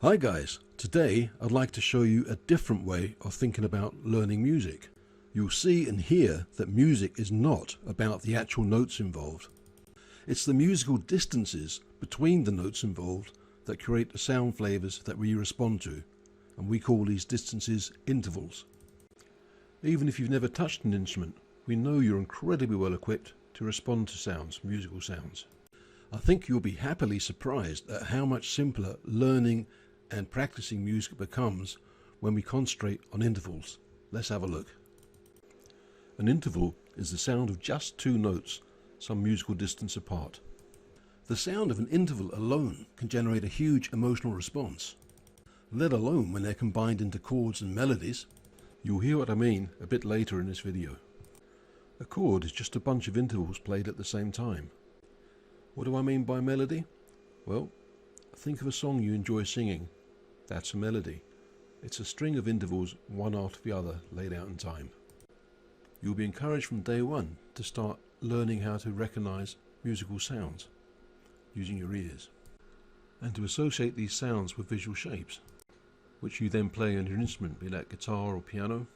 Hi guys, today I'd like to show you a different way of thinking about learning music. You'll see and hear that music is not about the actual notes involved. It's the musical distances between the notes involved that create the sound flavors that we respond to, and we call these distances intervals. Even if you've never touched an instrument, we know you're incredibly well equipped to respond to sounds, musical sounds. I think you'll be happily surprised at how much simpler learning and practicing music becomes when we concentrate on intervals. Let's have a look. An interval is the sound of just two notes some musical distance apart. The sound of an interval alone can generate a huge emotional response, let alone when they're combined into chords and melodies. You'll hear what I mean a bit later in this video. A chord is just a bunch of intervals played at the same time. What do I mean by melody? Well, think of a song you enjoy singing. That's a melody. It's a string of intervals, one after the other, laid out in time. You'll be encouraged from day one to start learning how to recognize musical sounds using your ears, and to associate these sounds with visual shapes, which you then play on your instrument, be that guitar or piano.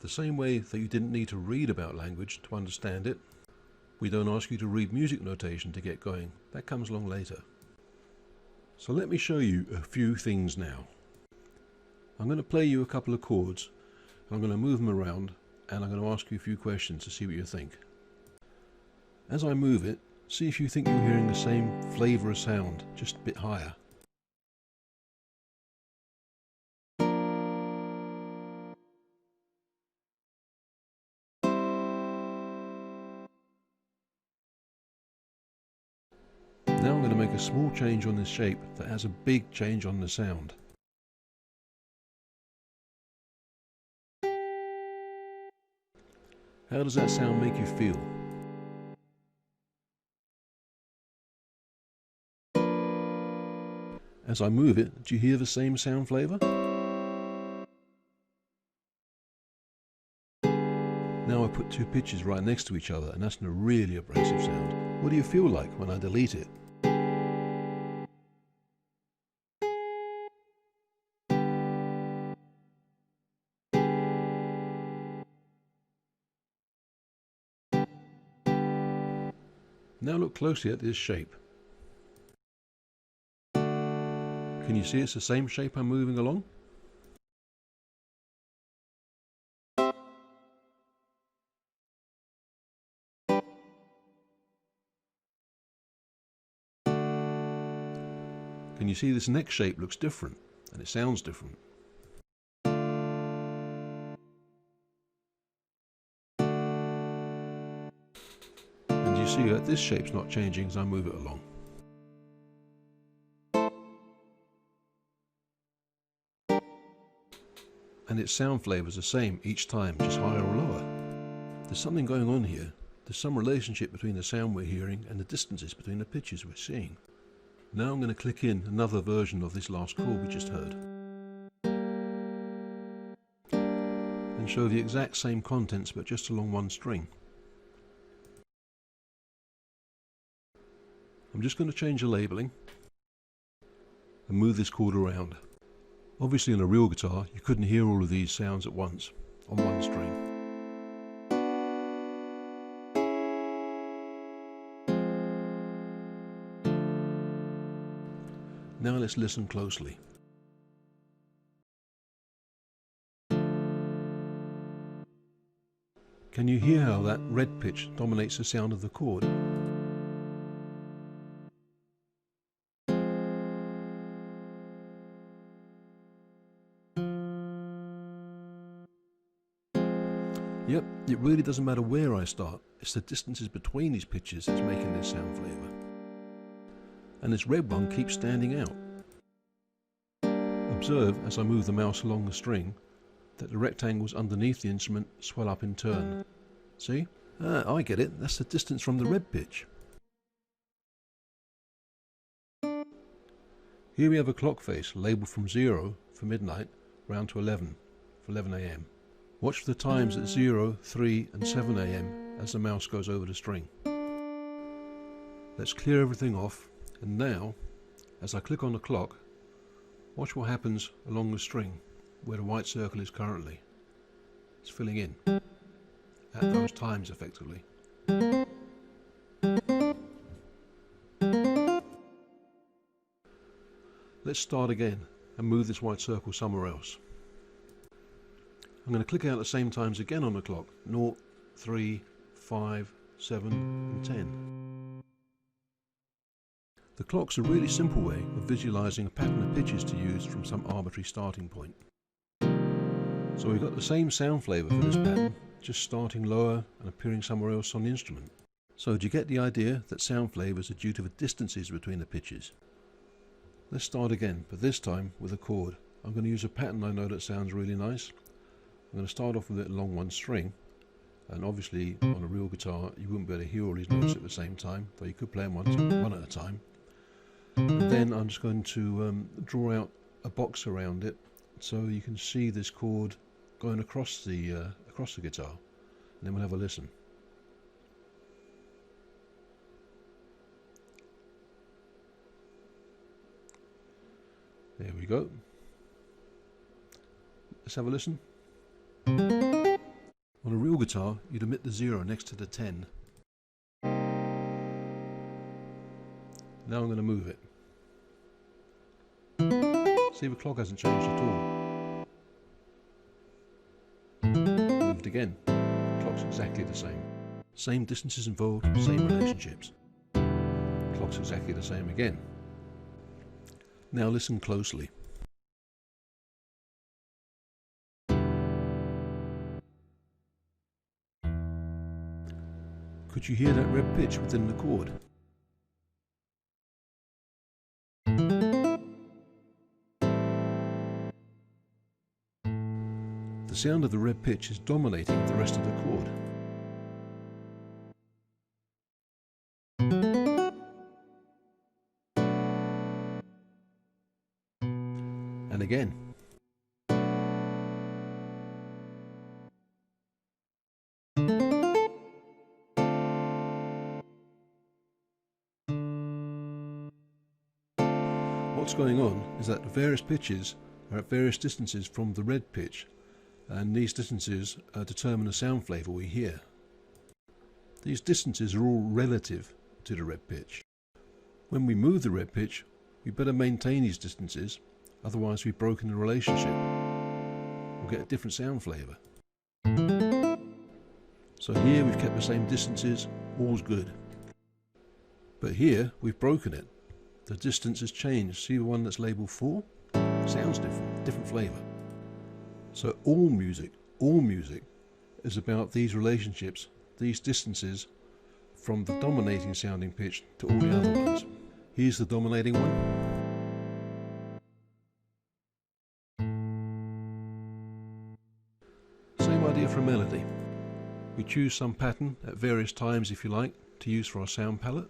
The same way that you didn't need to read about language to understand it, we don't ask you to read music notation to get going. That comes along later. So let me show you a few things now. I'm going to play you a couple of chords, and I'm going to move them around, and I'm going to ask you a few questions to see what you think. As I move it, see if you think you're hearing the same flavour of sound, just a bit higher. Now I'm going to make a small change on this shape that has a big change on the sound. How does that sound make you feel? As I move it, do you hear the same sound flavour? Now I put two pitches right next to each other, and that's a really abrasive sound. What do you feel like when I delete it? Now look closely at this shape. Can you see it's the same shape I'm moving along? Can you see this next shape looks different, and it sounds different? And you see that this shape's not changing as I move it along. And its sound flavour is the same each time, just higher or lower. There's something going on here. There's some relationship between the sound we're hearing and the distances between the pitches we're seeing. Now I'm going to click in another version of this last chord we just heard, and show the exact same contents but just along one string. I'm just going to change the labelling and move this chord around. Obviously on a real guitar you couldn't hear all of these sounds at once on one string. Now let's listen closely. Can you hear how that red pitch dominates the sound of the chord? Yep, it really doesn't matter where I start, it's the distances between these pitches that's making this sound flavour. And this red one keeps standing out. Observe as I move the mouse along the string that the rectangles underneath the instrument swell up in turn. See? I get it, that's the distance from the red pitch. Here we have a clock face labelled from 0 for midnight round to 11 for 11 AM. Watch for the times at 0, 3 and 7 AM as the mouse goes over the string. Let's clear everything off, and now, as I click on the clock, Watch what happens along the string where the white circle is currently. It's filling in at those times effectively. Let's start again and move this white circle somewhere else. I'm going to click out at the same times again on the clock, 0, 3, 5, 7 and 10. The clock's a really simple way of visualising a pattern of pitches to use from some arbitrary starting point. So we've got the same sound flavour for this pattern, just starting lower and appearing somewhere else on the instrument. So do you get the idea that sound flavours are due to the distances between the pitches? Let's start again, but this time with a chord. I'm going to use a pattern I know that sounds really nice. I'm going to start off with it along one string, and obviously on a real guitar you wouldn't be able to hear all these notes at the same time, though you could play them one at a time. And then I'm just going to draw out a box around it so you can see this chord going across the guitar, and then we'll have a listen. There we go. Let's have a listen. On a real guitar, you'd omit the 0 next to the 10. Now I'm going to move it. See, the clock hasn't changed at all. Moved again. The clock's exactly the same. Same distances involved, same relationships. The clock's exactly the same again. Now listen closely. Could you hear that red pitch within the chord? The sound of the red pitch is dominating the rest of the chord. And again. What's going on is that the various pitches are at various distances from the red pitch, and these distances determine the sound flavour we hear. These distances are all relative to the red pitch. When we move the red pitch, we better maintain these distances, otherwise we've broken the relationship. We'll get a different sound flavour. So here we've kept the same distances, all's good. But here we've broken it. The distance has changed. See the one that's labelled 4? Sounds different flavour. So all music is about these relationships, these distances from the dominating sounding pitch to all the other ones. Here's the dominating one. Same idea for a melody. We choose some pattern at various times, if you like, to use for our sound palette.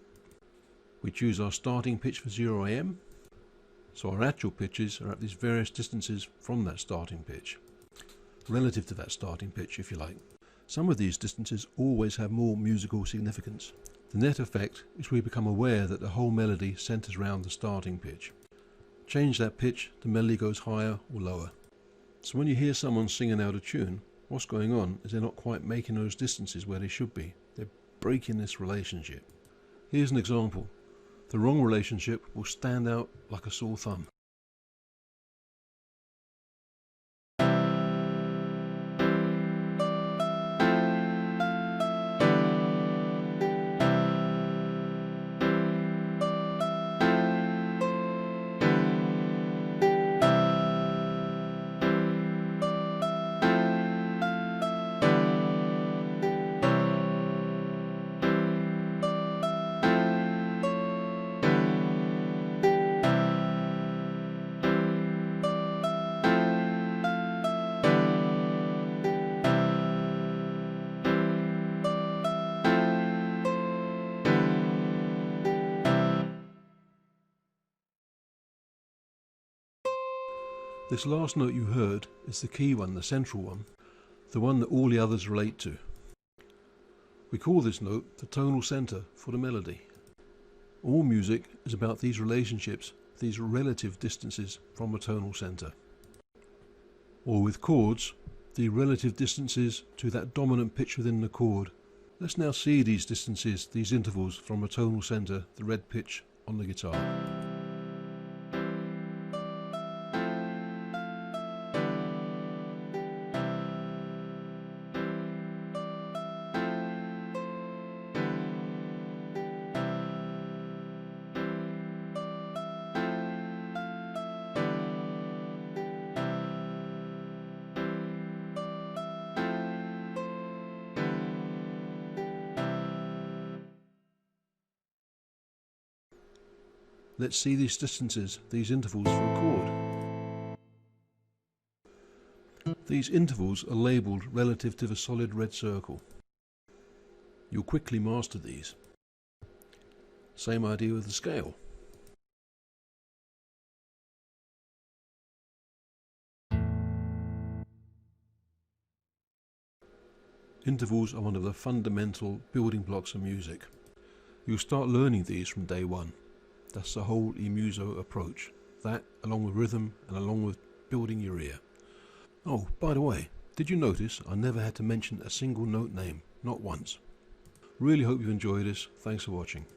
We choose our starting pitch for 0 AM, so our actual pitches are at these various distances from that starting pitch, relative to that starting pitch, if you like. Some of these distances always have more musical significance. The net effect is we become aware that the whole melody centres around the starting pitch. Change that pitch, the melody goes higher or lower. So when you hear someone singing out of tune, what's going on is they're not quite making those distances where they should be. They're breaking this relationship. Here's an example. The wrong relationship will stand out like a sore thumb. This last note you heard is the key one, the central one, the one that all the others relate to. We call this note the tonal centre for the melody. All music is about these relationships, these relative distances from a tonal centre. Or with chords, the relative distances to that dominant pitch within the chord. Let's now see these distances, these intervals from a tonal centre, the red pitch on the guitar. Let's see these distances, these intervals for a chord. These intervals are labelled relative to the solid red circle. You'll quickly master these. Same idea with the scale. Intervals are one of the fundamental building blocks of music. You'll start learning these from day one. That's the whole emuso approach. That, along with rhythm and along with building your ear. Oh, by the way, did you notice I never had to mention a single note name? Not once. Really hope you enjoyed this. Thanks for watching.